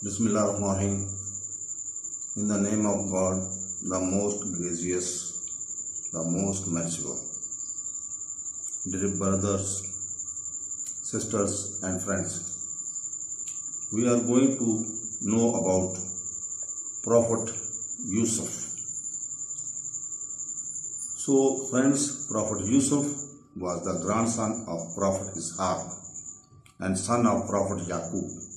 Bismillahirrahmanirrahim. In the name of God, the most gracious, the most merciful. Dear brothers, sisters and friends, we are going to know about Prophet Yusuf. So friends, Prophet Yusuf was the grandson of Prophet Ishaq and son of Prophet Yaqub.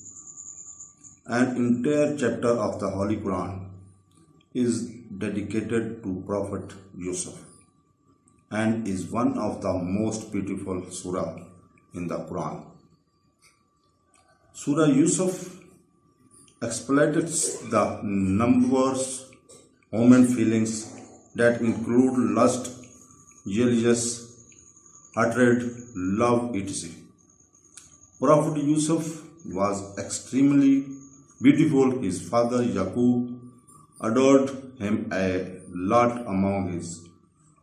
An entire chapter of the Holy Quran is dedicated to Prophet Yusuf and is one of the most beautiful surah in the Quran. Surah Yusuf explicates the numerous human feelings that include lust, jealousy, hatred, love, etc. Prophet Yusuf was extremely beautiful. His father Yaqub adored him a lot among his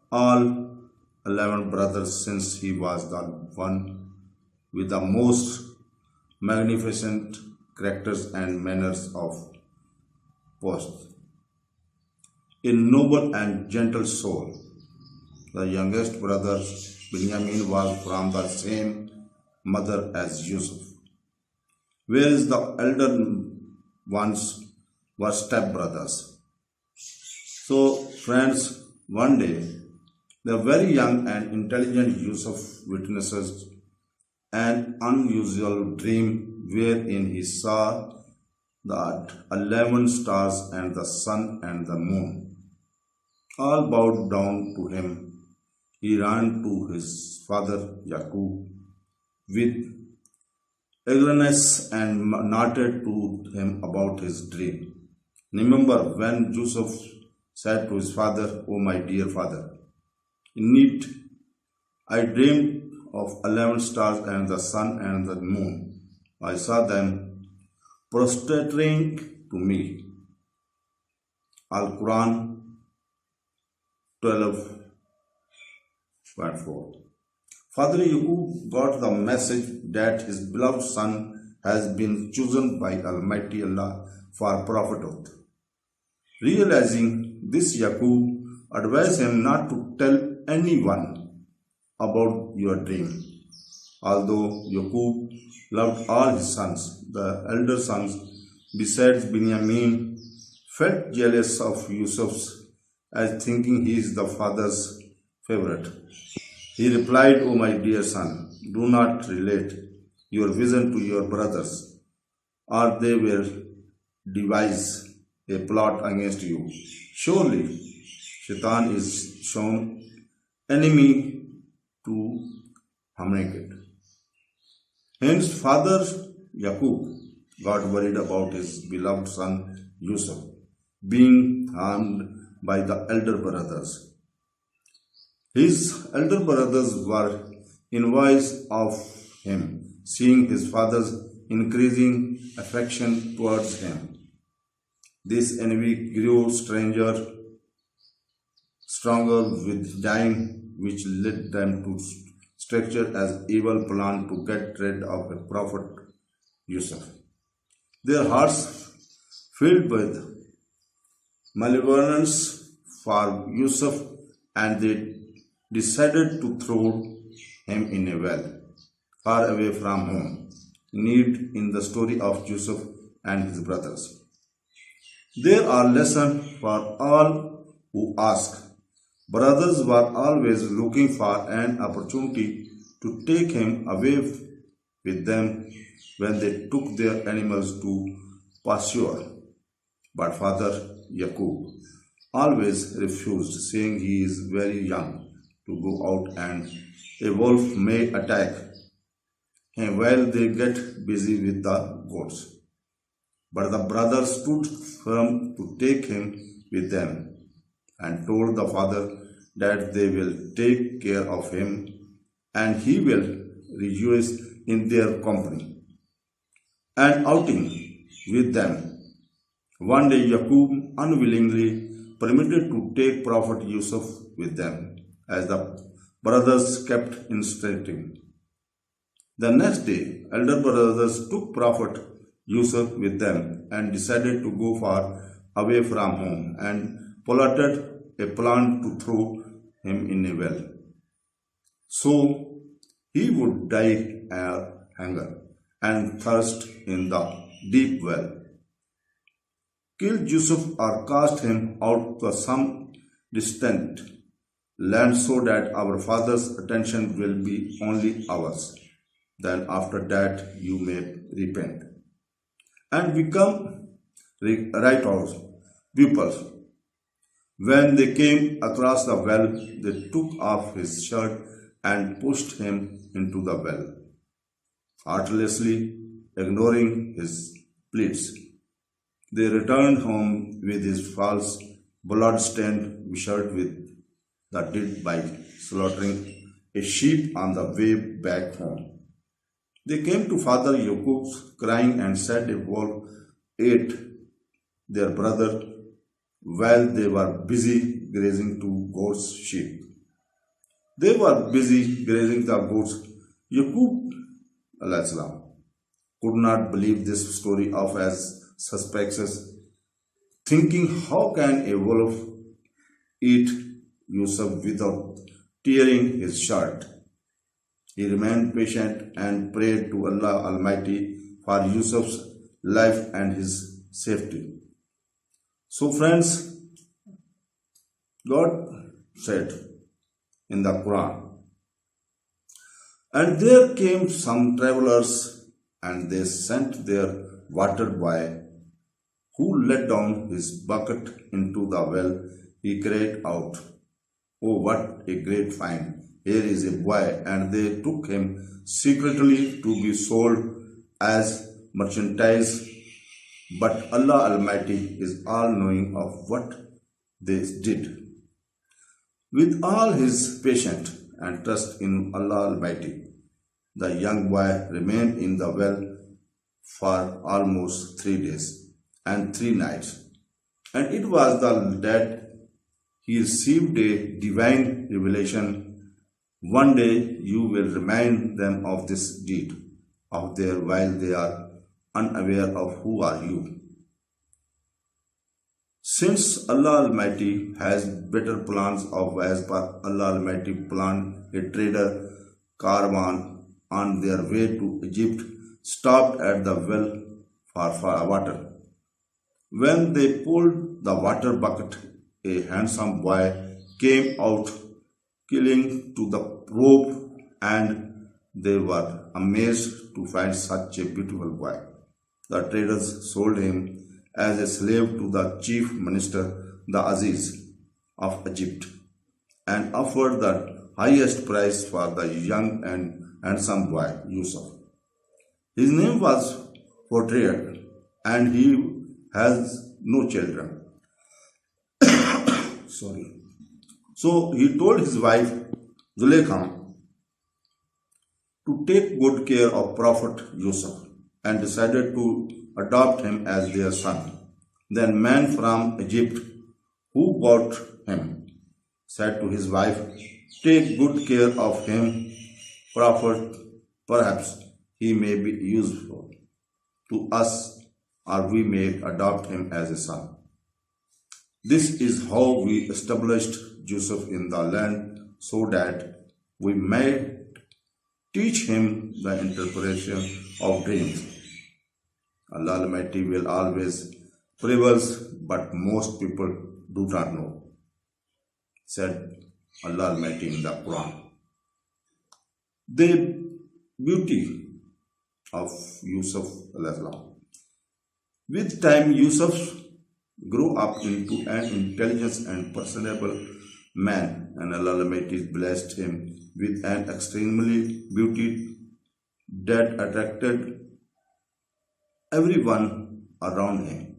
all 11 brothers, since he was the one with the most magnificent characters and manners of post. A noble and gentle soul. The youngest brother Binyamin was from the same mother as Yusuf, whereas the elder ones were stepbrothers. So, friends, one day, the very young and intelligent Yusuf witnesses an unusual dream wherein he saw that 11 stars and the sun and the moon all bowed down to him. He ran to his father Yaqub with eagerness and narrated to him about his dream. Remember when Yusuf said to his father, "Oh my dear father, indeed I dreamed of 11 stars and the sun and the moon. I saw them prostrating to me." Al-Quran 12:4. Father Yaqub got the message that his beloved son has been chosen by Almighty Allah for prophethood. Realizing this, Yaqub advised him not to tell anyone about your dream. Although Yaqub loved all his sons, the elder sons, besides Binyamin, felt jealous of Yusuf's, as thinking he is the father's favorite. He replied, "O my dear son, do not relate your vision to your brothers, or they will devise a plot against you. Surely Shaitan is shown enemy to humankind." Hence, Father Yaqub got worried about his beloved son Yusuf being harmed by the elder brothers. His elder brothers were envious of him, seeing his father's increasing affection towards him. This envy grew stronger with time, which led them to structure an evil plan to get rid of the Prophet Yusuf. Their hearts filled with malevolence for Yusuf, and they decided to throw him in a well, far away from home. Need in the story of Yusuf and his brothers. There are lessons for all who ask. Brothers were always looking for an opportunity to take him away with them when they took their animals to pasture. But Father Yaqub always refused, saying he is very young to go out and a wolf may attack him while they get busy with the goats. But the brothers stood firm to take him with them and told the father that they will take care of him and he will rejoice in their company and outing with them. One day Yaqub unwillingly permitted to take Prophet Yusuf with them, as the brothers kept insisting. The next day, elder brothers took Prophet Yusuf with them and decided to go far away from home and plotted a plan to throw him in a well. So he would die of hunger and thirst in the deep well. Kill Yusuf or cast him out to some distant land so that our father's attention will be only ours. Then after that you may repent and become righteous people. When they came across the well, they took off his shirt and pushed him into the well, heartlessly ignoring his pleas. They returned home with his false blood-stained shirt with the deed by slaughtering a sheep on the way back home. They came to Father Yaqub crying and said a wolf ate their brother while they were busy grazing two goats' sheep. They were busy grazing the goats. Yaqub alayhi salam could not believe this story of as suspects, thinking how can a wolf eat Yusuf without tearing his shirt. He remained patient and prayed to Allah Almighty for Yusuf's life and his safety. So friends, God said in the Quran, and there came some travelers and they sent their water boy who let down his bucket into the well. He cried out, "Oh, what a great find! Here is a boy," and they took him secretly to be sold as merchandise. But Allah Almighty is all-knowing of what they did. With all his patience and trust in Allah Almighty, the young boy remained in the well for almost 3 days and 3 nights. And it was that he received a divine revelation. One day you will remind them of this deed of theirs while they are unaware of who are you. Since Allah Almighty has better plans of as per Allah Almighty planned, a trader caravan on their way to Egypt stopped at the well for water. When they pulled the water bucket, a handsome boy came out clinging to the rope, and they were amazed to find such a beautiful boy. The traders sold him as a slave to the chief minister, the Aziz of Egypt, and offered the highest price for the young and handsome boy, Yusuf. His name was portrayed, and he has no children. So he told his wife, Zulekha, to take good care of Prophet Yusuf and decided to adopt him as their son. Then men from Egypt who bought him said to his wife, take good care of him, Prophet, perhaps he may be useful to us, or we may adopt him as a son. This is how we established Yusuf in the land, so that we may teach him the interpretation of dreams. Allah Almighty will always prevail, but most people do not know, said Allah Almighty in the Quran. The beauty of Yusuf. With time, Yusuf grew up into an intelligent and personable man, and Allah Almighty blessed him with an extremely beauty that attracted everyone around him.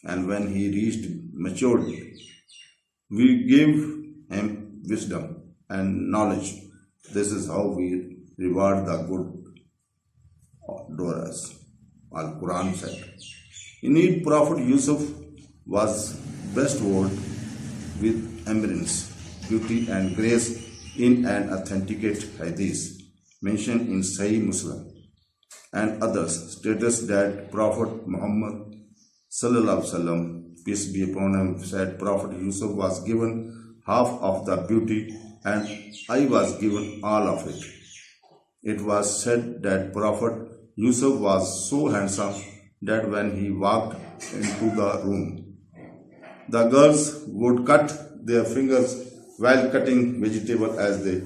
And when he reached maturity, we gave him wisdom and knowledge. This is how we reward the good doers. Al-Quran said. Indeed, Prophet Yusuf was bestowed with eminence, beauty and grace in an authenticate hadith mentioned in Sahih Muslim. and others states that Prophet Muhammad sallallahu alaihi wasallam, peace be upon him, said Prophet Yusuf was given half of the beauty and I was given all of it. It was said that Prophet Yusuf was so handsome that when he walked into the room, the girls would cut their fingers while cutting vegetable as they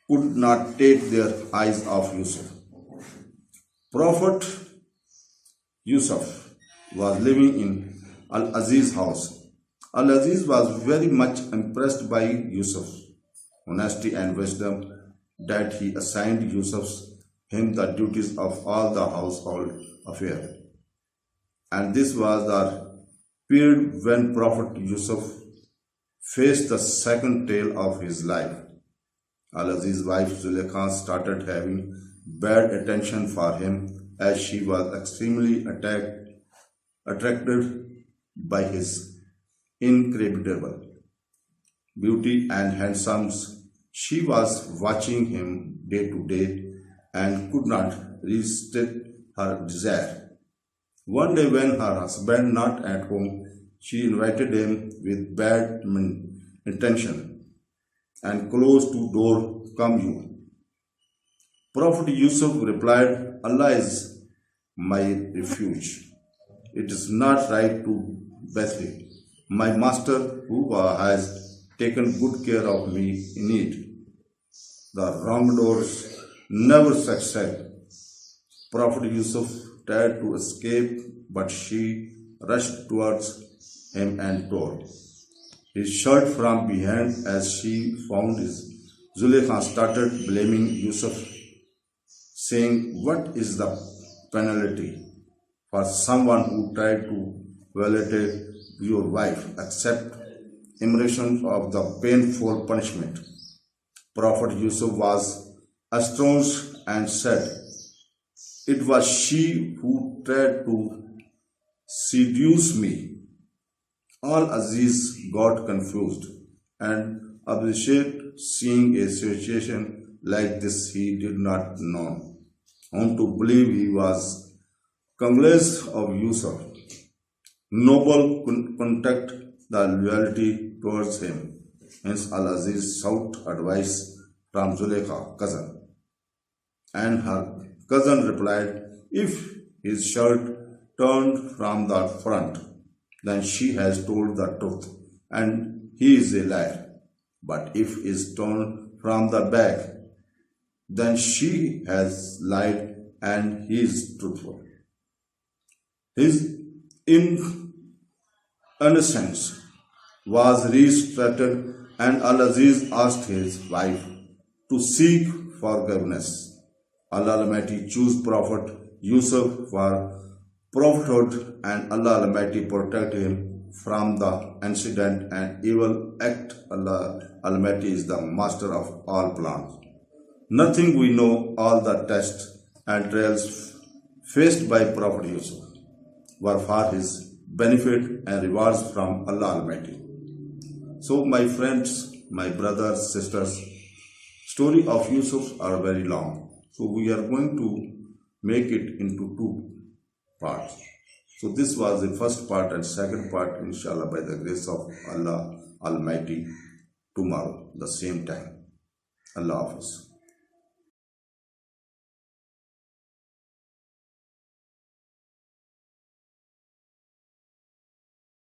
could not take their eyes off Yusuf. Prophet Yusuf was living in Al-Aziz's house. Al-Aziz was very much impressed by Yusuf's honesty and wisdom that he assigned him the duties of all the household affairs. And this was the period when Prophet Yusuf faced the second tale of his life. Al-Aziz's wife Zulekha started having bad attention for him as she was extremely attracted by his incredible beauty and handsomeness. She was watching him day to day and could not resist her desire. One day when her husband not at home, she invited him with bad intention and close to door, come you. Prophet Yusuf replied, Allah is my refuge. It is not right to betray my master who has taken good care of me in it. The wrongdoers never succeed. Prophet Yusuf tried to escape, but she rushed towards him and tore his shirt from behind. As she found his, Zulekha started blaming Yusuf, saying, what is the penalty for someone who tried to violate your wife except immersion of the painful punishment? Prophet Yusuf was astonished and said, it was she who tried to seduce me. Al-Aziz got confused and appreciated seeing a situation like this. He did not know whom to believe. He was convinced of Yusuf. Noble contact the loyalty towards him. Hence Al-Aziz sought advice from Zulekha, cousin. And her cousin replied, if his shirt turned from the front, then she has told the truth and he is a liar. But if it is turned from the back, then she has lied and he is truthful. His innocence was restrained and Al-Aziz asked his wife to seek forgiveness. Allah Almighty chose Prophet Yusuf for prophethood and Allah Almighty protected him from the incident and evil act. Allah Almighty is the master of all plans. Nothing we know, all the tests and trials faced by Prophet Yusuf were for his benefit and rewards from Allah Almighty. So my friends, my brothers, sisters, story of Yusuf are very long. So we are going to make it into two parts. So this was the first part and second part, inshallah, by the grace of Allah Almighty, tomorrow, the same time. Allah Hafiz.